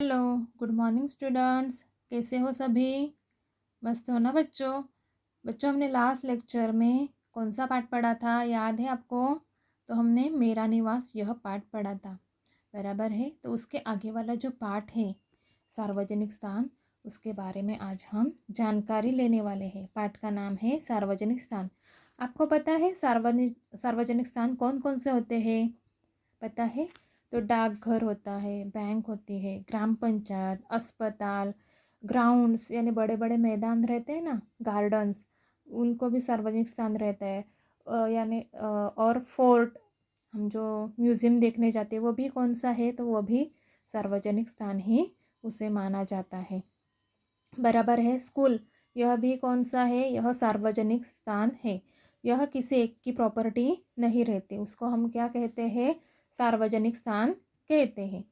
Hello. Good morning students. कैसे हो सभी? मस्त हो ना बच्चों? बच्चों, हमने लास्ट लेक्चर में कौन सा पाठ पढ़ा था, याद है आपको? तो हमने मेरा निवास यह पाठ पढ़ा था, बराबर है। तो उसके आगे वाला जो पाठ है सार्वजनिक स्थान, उसके बारे में आज हम जानकारी लेने वाले हैं। पाठ का नाम है सार्वजनिक स्थान। आपको पता है सार्वजनिक स्थान कौन कौन से होते हैं? पता है? तो डाकघर होता है, बैंक होती है, ग्राम पंचायत, अस्पताल, ग्राउंड्स यानी बड़े बड़े मैदान रहते हैं ना, गार्डन्स, उनको भी सार्वजनिक स्थान रहता है। और फोर्ट, हम जो म्यूज़ियम देखने जाते हैं वो भी कौन सा है? तो वो भी सार्वजनिक स्थान ही उसे माना जाता है, बराबर है। स्कूल, यह भी कौन सा है? यह सार्वजनिक स्थान है। यह किसी एक की प्रॉपर्टी नहीं रहती, उसको हम क्या कहते हैं? सार्वजनिक स्थान कहते हैं।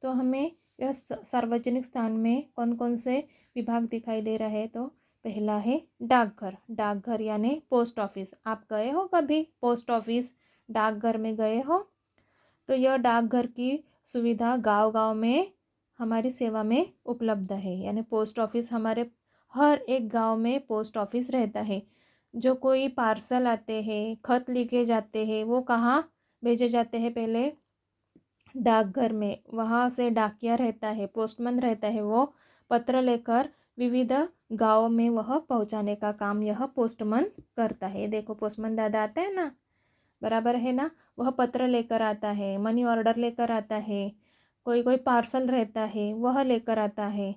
तो हमें यह सार्वजनिक स्थान में कौन कौन से विभाग दिखाई दे रहा है? तो पहला है डाकघर। डाकघर यानी पोस्ट ऑफिस। आप गए हो कभी पोस्ट ऑफिस, डाकघर में गए हो? तो यह डाकघर की सुविधा गांव गांव में हमारी सेवा में उपलब्ध है। यानी पोस्ट ऑफिस, हमारे हर एक गांव में पोस्ट ऑफिस रहता है। जो कोई पार्सल आते हैं, खत लिखे जाते हैं, वो कहाँ भेजे जाते हैं? पहले डाकघर में। वहाँ से डाकिया रहता है, पोस्टमैन रहता है, वो पत्र लेकर विविध गाँव में वह पहुँचाने का काम यह पोस्टमैन करता है। देखो पोस्टमैन दादा आते हैं ना, बराबर है ना। वह पत्र लेकर आता है, मनी ऑर्डर लेकर आता है, कोई कोई पार्सल रहता है वह लेकर आता है।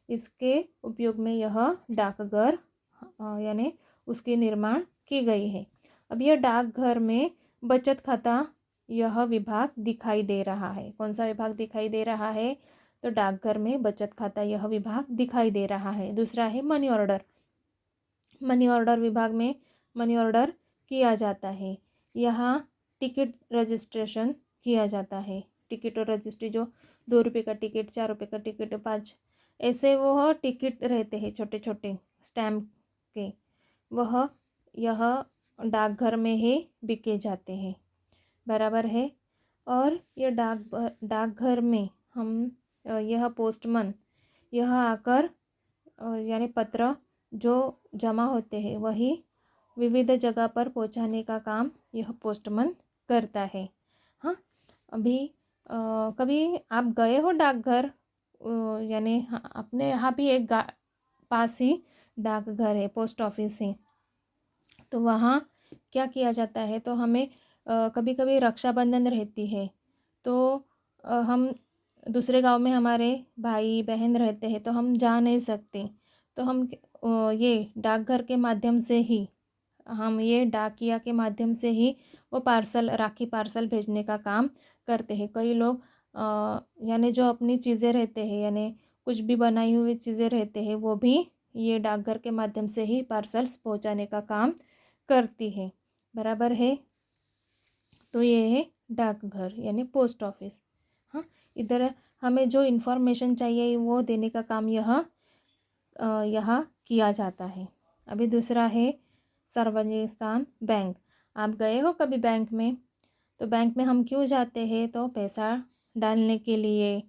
इसके उपयोग में यह डाकघर यानी उसकी निर्माण की गई है। अब यह डाकघर में बचत खाता यह विभाग दिखाई दे रहा है। कौन सा विभाग दिखाई दे रहा है? तो डाकघर में बचत खाता यह विभाग दिखाई दे रहा है। दूसरा है मनी ऑर्डर। मनी ऑर्डर विभाग में मनी ऑर्डर किया जाता है। यहाँ टिकट रजिस्ट्रेशन किया जाता है। टिकट और रजिस्ट्री, जो 2 रुपये का टिकट, 4 रुपये का टिकट, 5 ऐसे वह टिकट रहते हैं छोटे छोटे स्टैम्प के, वह यह डाकघर में ही बिके जाते हैं, बराबर है। और यह डाकघर में हम यह पोस्टमैन यह आकर यानी पत्र जो जमा होते हैं वही विविध जगह पर पहुंचाने का काम यह पोस्टमैन करता है। हाँ, अभी कभी आप गए हो डाकघर? यानी अपने यहाँ भी एक पास ही डाकघर है, पोस्ट ऑफिस है। तो वहाँ क्या किया जाता है? तो हमें कभी कभी रक्षाबंधन रहती है, तो हम दूसरे गांव में हमारे भाई बहन रहते हैं, तो हम जा नहीं सकते। तो हम ये डाकघर के माध्यम से ही, हम ये डाकिया के माध्यम से ही वो पार्सल, राखी पार्सल भेजने का काम करते हैं। कई लोग यानी जो अपनी चीज़ें रहते हैं, यानी कुछ भी बनाई हुई चीज़ें रहते हैं, वो भी ये डाकघर के माध्यम से ही पार्सल्स पहुंचाने का काम करती है, बराबर है। तो ये है डाकघर यानी पोस्ट ऑफिस। हाँ, इधर हमें जो इन्फॉर्मेशन चाहिए वो देने का काम यहाँ किया जाता है। अभी दूसरा है सार्वजनिक स्थान बैंक। आप गए हो कभी बैंक में? तो बैंक में हम क्यों जाते हैं? तो पैसा डालने के लिए,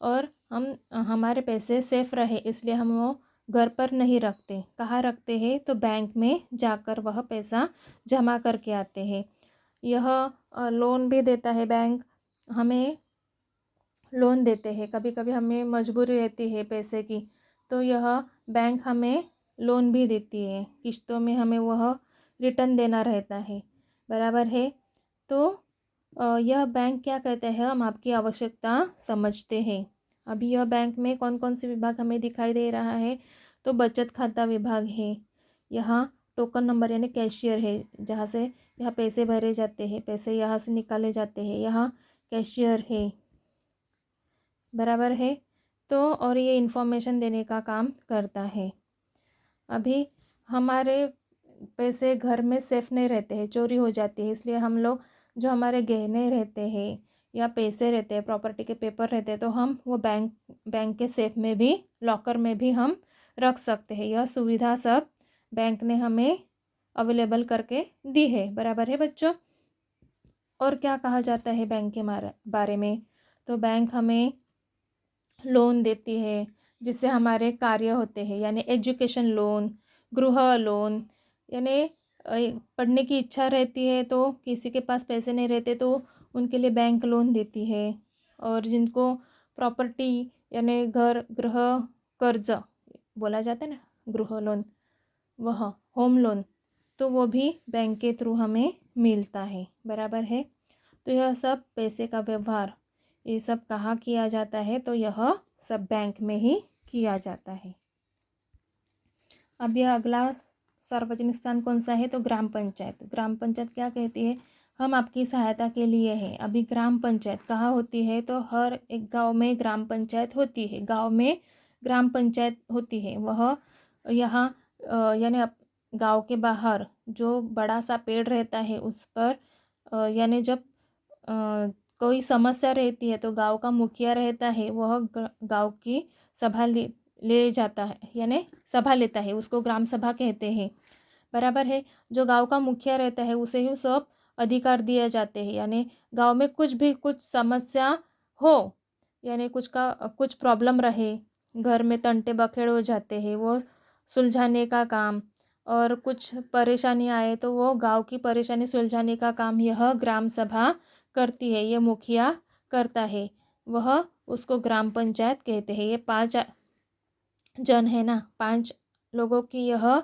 और हम हमारे पैसे सेफ रहे इसलिए हम वो घर पर नहीं रखते। कहाँ रखते हैं? तो बैंक में जाकर वह पैसा जमा करके आते हैं। यह लोन भी देता है बैंक, हमें लोन देते हैं। कभी कभी हमें मजबूरी रहती है पैसे की, तो यह बैंक हमें लोन भी देती है, किस्तों में हमें वह रिटर्न देना रहता है, बराबर है। तो यह बैंक क्या कहते हैं? हम आपकी आवश्यकता समझते हैं। अभी यह बैंक में कौन कौन से विभाग हमें दिखाई दे रहा है? तो बचत खाता विभाग है। यहाँ टोकन नंबर यानी कैशियर है, जहाँ से यहाँ पैसे भरे जाते हैं, पैसे यहाँ से निकाले जाते हैं, यहाँ कैशियर है, बराबर है। तो और ये इन्फॉर्मेशन देने का काम करता है। अभी हमारे पैसे घर में सेफ नहीं रहते हैं, चोरी हो जाती है, इसलिए हम लोग जो हमारे गहने रहते हैं या पैसे रहते हैं, प्रॉपर्टी के पेपर रहते हैं, तो हम वो बैंक के सेफ में भी, लॉकर में भी हम रख सकते हैं। यह सुविधा सब बैंक ने हमें अवेलेबल करके दी है, बराबर है बच्चों। और क्या कहा जाता है बैंक के बारे में? तो बैंक हमें लोन देती है, जिससे हमारे कार्य होते हैं, यानी एजुकेशन लोन, गृह लोन, यानी पढ़ने की इच्छा रहती है तो किसी के पास पैसे नहीं रहते तो उनके लिए बैंक लोन देती है। और जिनको प्रॉपर्टी यानी घर गृह कर्ज बोला जाता है ना, गृह लोन, वह होम लोन, तो वो भी बैंक के थ्रू हमें मिलता है। बराबर है। तो यह सब पैसे का व्यवहार ये सब कहाँ किया जाता है, तो यह सब बैंक में ही किया जाता है। अब यह अगला सार्वजनिक स्थान कौन सा है, तो ग्राम पंचायत। ग्राम पंचायत क्या कहती है, हम आपकी सहायता के लिए हैं। अभी ग्राम पंचायत कहाँ होती है, तो हर एक गांव में ग्राम पंचायत होती है। गांव में ग्राम पंचायत होती है, वह यहाँ यानी गांव के बाहर जो बड़ा सा पेड़ रहता है उस पर यानी जब कोई समस्या रहती है तो गांव का मुखिया रहता है, वह गांव की सभा ले जाता है, यानी सभा लेता है, उसको ग्राम सभा कहते हैं। बराबर है। जो गांव का मुखिया रहता है उसे ही सब अधिकार दिए जाते हैं, यानी गांव में कुछ समस्या हो, यानी कुछ प्रॉब्लम रहे, घर में तंटे बखेड़ हो जाते हैं, वो सुलझाने का काम, और कुछ परेशानी आए तो वो गांव की परेशानी सुलझाने का काम यह ग्राम सभा करती है, ये मुखिया करता है, वह उसको ग्राम पंचायत कहते हैं। ये 5 जन है ना, 5 लोगों की यह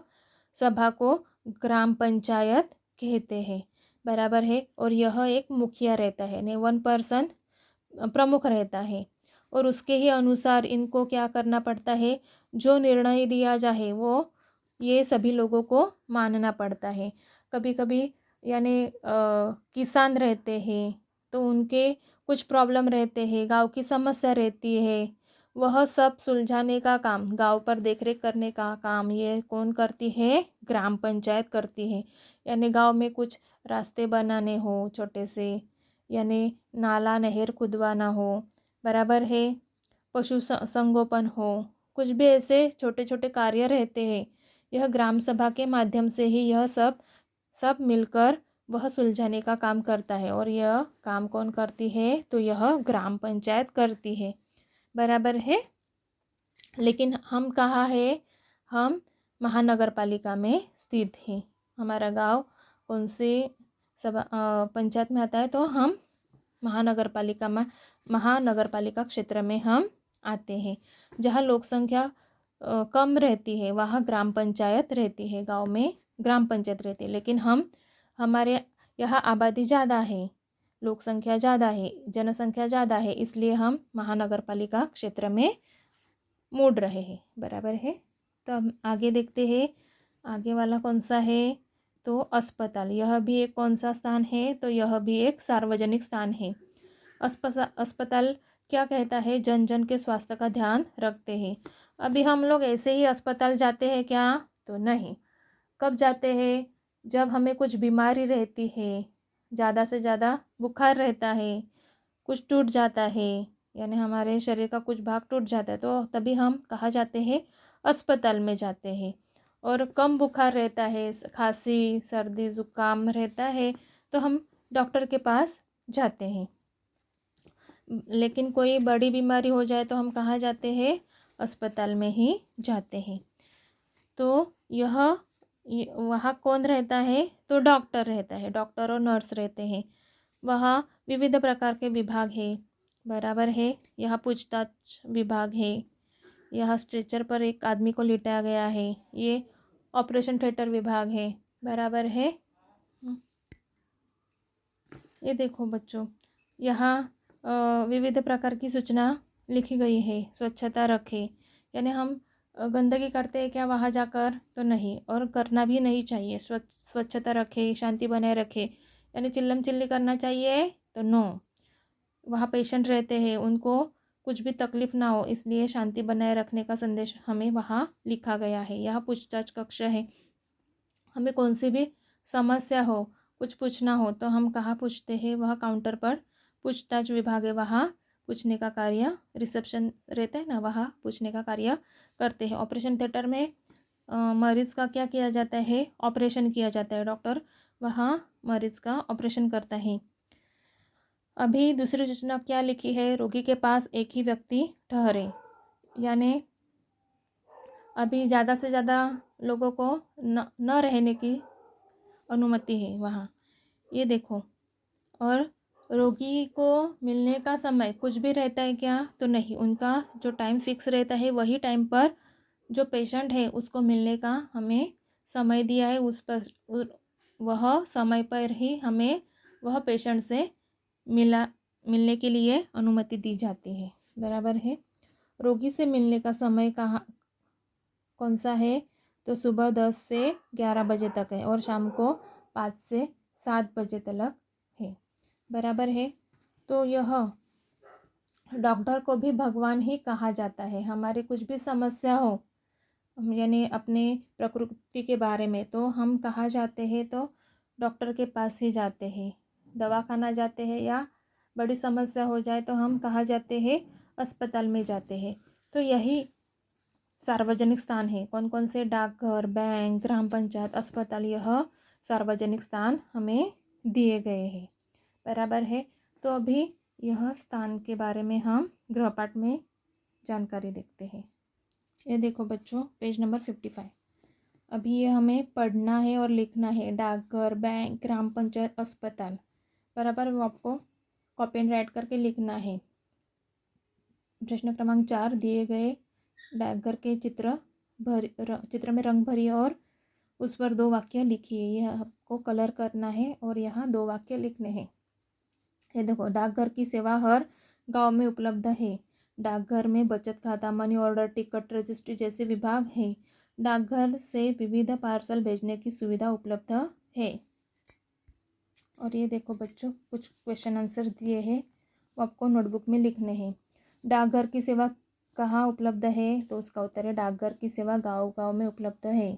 सभा को ग्राम पंचायत कहते हैं। बराबर है। और यह एक मुखिया रहता है, यानी 1 पर्सन प्रमुख रहता है, और उसके ही अनुसार इनको क्या करना पड़ता है, जो निर्णय दिया जाए वो ये सभी लोगों को मानना पड़ता है। कभी कभी यानी किसान रहते हैं तो उनके कुछ प्रॉब्लम रहते हैं, गांव की समस्या रहती है, वह सब सुलझाने का काम, गांव पर देखरेख करने का काम ये कौन करती है, ग्राम पंचायत करती है। यानी गांव में कुछ रास्ते बनाने हो छोटे से, यानी नाला नहर खुदवाना हो, बराबर है, पशु संगोपन हो, कुछ भी ऐसे छोटे छोटे कार्य रहते हैं, यह ग्राम सभा के माध्यम से ही यह सब मिलकर वह सुलझाने का काम करता है। और यह काम कौन करती है, तो यह ग्राम पंचायत करती है। बराबर है। लेकिन हम कहाँ है, हम महानगर पालिका में स्थित हैं। हमारा गांव कौन से पंचायत में आता है, तो हम महानगर पालिका क्षेत्र में हम आते हैं। जहाँ लोक संख्या कम रहती है वहाँ ग्राम पंचायत रहती है, गांव में ग्राम पंचायत रहती है। लेकिन हमारे यहाँ आबादी ज़्यादा है, लोक संख्या ज़्यादा है, जनसंख्या ज़्यादा है, इसलिए हम महानगर पालिका क्षेत्र में मुड़ रहे हैं। बराबर है। तो हम आगे देखते हैं, आगे वाला कौन सा है, तो अस्पताल। यह भी एक कौन सा स्थान है, तो यह भी एक सार्वजनिक स्थान है। अस्पताल क्या कहता है, जन जन के स्वास्थ्य का ध्यान रखते हैं। अभी हम लोग ऐसे ही अस्पताल जाते हैं क्या, तो नहीं। कब जाते हैं, जब हमें कुछ बीमारी रहती है, ज़्यादा से ज़्यादा बुखार रहता है, कुछ टूट जाता है, यानी हमारे शरीर का कुछ भाग टूट जाता है, तो तभी हम कहाँ जाते हैं, अस्पताल में जाते हैं। और कम बुखार रहता है, खांसी सर्दी ज़ुकाम रहता है, तो हम डॉक्टर के पास जाते हैं। लेकिन कोई बड़ी बीमारी हो जाए तो हम कहाँ जाते हैं, अस्पताल में ही जाते हैं। तो वहाँ कौन रहता है, तो डॉक्टर रहता है, डॉक्टर और नर्स रहते हैं। वहाँ विविध प्रकार के विभाग है। बराबर है। यहाँ पूछताछ विभाग है, यहाँ स्ट्रेचर पर एक आदमी को लिटाया गया है, ये ऑपरेशन थिएटर विभाग है। बराबर है। ये देखो बच्चों, यहाँ विविध प्रकार की सूचना लिखी गई है। स्वच्छता रखें, यानी हम गंदगी करते हैं क्या वहाँ जाकर, तो नहीं, और करना भी नहीं चाहिए। स्वच्छता रखें, शांति बनाए रखें, यानी चिल्लम चिल्ली करना चाहिए तो नो। वहाँ पेशेंट रहते हैं, उनको कुछ भी तकलीफ़ ना हो, इसलिए शांति बनाए रखने का संदेश हमें वहाँ लिखा गया है। यहाँ पूछताछ कक्ष है, हमें कौन सी भी समस्या हो, कुछ पूछना हो तो हम कहाँ पूछते हैं, वह काउंटर पर पूछताछ विभाग है, वहाँ पूछने का कार्य, रिसेप्शन रहता है ना, वहाँ पूछने का कार्य करते हैं। ऑपरेशन थिएटर में मरीज़ का क्या किया जाता है, ऑपरेशन किया जाता है, डॉक्टर वहाँ मरीज़ का ऑपरेशन करता है। अभी दूसरी सूचना क्या लिखी है, रोगी के पास एक ही व्यक्ति ठहरे, यानी अभी ज़्यादा से ज़्यादा लोगों को न रहने की अनुमति है वहाँ। ये देखो, और रोगी को मिलने का समय कुछ भी रहता है क्या, तो नहीं, उनका जो टाइम फिक्स रहता है वही टाइम पर जो पेशेंट है उसको मिलने का हमें समय दिया है, उस पर वह समय पर ही हमें वह पेशेंट से मिलने के लिए अनुमति दी जाती है। बराबर है। रोगी से मिलने का समय कहाँ कौन सा है, तो सुबह 10 से 11 बजे तक है और शाम को 5 से 7 बजे तक है। बराबर है। तो यह डॉक्टर को भी भगवान ही कहा जाता है। हमारी कुछ भी समस्या हो, यानी अपने प्रकृति के बारे में, तो हम कहाँ जाते हैं, तो डॉक्टर के पास ही जाते हैं, दवाखाना जाते हैं, या बड़ी समस्या हो जाए तो हम कहाँ जाते हैं, अस्पताल में जाते हैं। तो यही सार्वजनिक स्थान है। कौन कौन से, डाकघर, बैंक, ग्राम पंचायत, अस्पताल, यह सार्वजनिक स्थान हमें दिए गए हैं। बराबर है। तो अभी यह स्थान के बारे में हम गृहपाठ में जानकारी देखते हैं। ये देखो बच्चों, पेज नंबर 55। अभी ये हमें पढ़ना है और लिखना है। डाकघर, बैंक, ग्राम पंचायत, अस्पताल। बराबर, वो आपको कॉपी एंड राइट करके लिखना है। प्रश्न क्रमांक 4 दिए गए डाकघर के चित्र में रंग भरिए और उस पर 2 वाक्य लिखिए। यह आपको कलर करना है और यहाँ 2 वाक्य लिखने हैं। ये देखो, डाकघर की सेवा हर गांव में उपलब्ध है। डाकघर में बचत खाता, मनी ऑर्डर, टिकट, रजिस्ट्री जैसे विभाग हैं। डाकघर से विविध पार्सल भेजने की सुविधा उपलब्ध है। और ये देखो बच्चों, कुछ क्वेश्चन आंसर दिए हैं, वो आपको नोटबुक में लिखने हैं। डाकघर की सेवा कहाँ उपलब्ध है, तो उसका उत्तर है डाकघर की सेवा गांव-गांव में उपलब्ध है।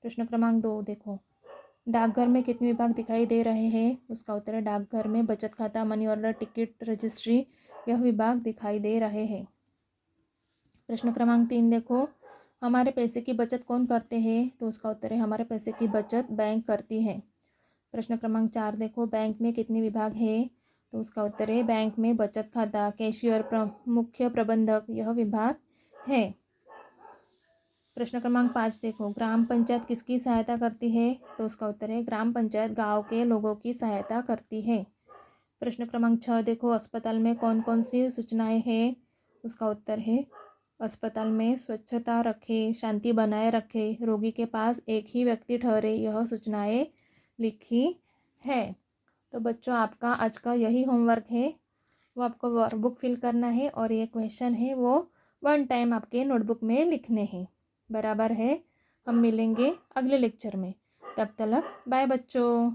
प्रश्न क्रमांक 2 देखो, डाकघर में कितने विभाग दिखाई दे रहे हैं, उसका उत्तर है डाकघर में बचत खाता, मनी ऑर्डर, टिकट, रजिस्ट्री, यह विभाग दिखाई दे रहे हैं। प्रश्न क्रमांक 3 देखो, हमारे पैसे की बचत कौन करते हैं, तो उसका उत्तर है हमारे पैसे की बचत बैंक करती है। प्रश्न क्रमांक 4 देखो, बैंक में कितने विभाग हैं, तो उसका उत्तर है बैंक में बचत खाता, कैशियर, मुख्य प्रबंधक, यह विभाग है। प्रश्न क्रमांक 5 देखो, ग्राम पंचायत किसकी सहायता करती है, तो उसका उत्तर है ग्राम पंचायत गांव के लोगों की सहायता करती है। प्रश्न क्रमांक 6 देखो, अस्पताल में कौन कौन सी सूचनाएं हैं, उसका उत्तर है अस्पताल में स्वच्छता रखें, शांति बनाए रखें, रोगी के पास एक ही व्यक्ति ठहरे, यह सूचनाएं लिखी है। तो बच्चों, आपका आज का यही होमवर्क है, वो आपको वर्कबुक फिल करना है और ये क्वेश्चन है वो 1 टाइम आपके नोटबुक में लिखने हैं। बराबर है। हम मिलेंगे अगले लेक्चर में, तब तक बाय बच्चों।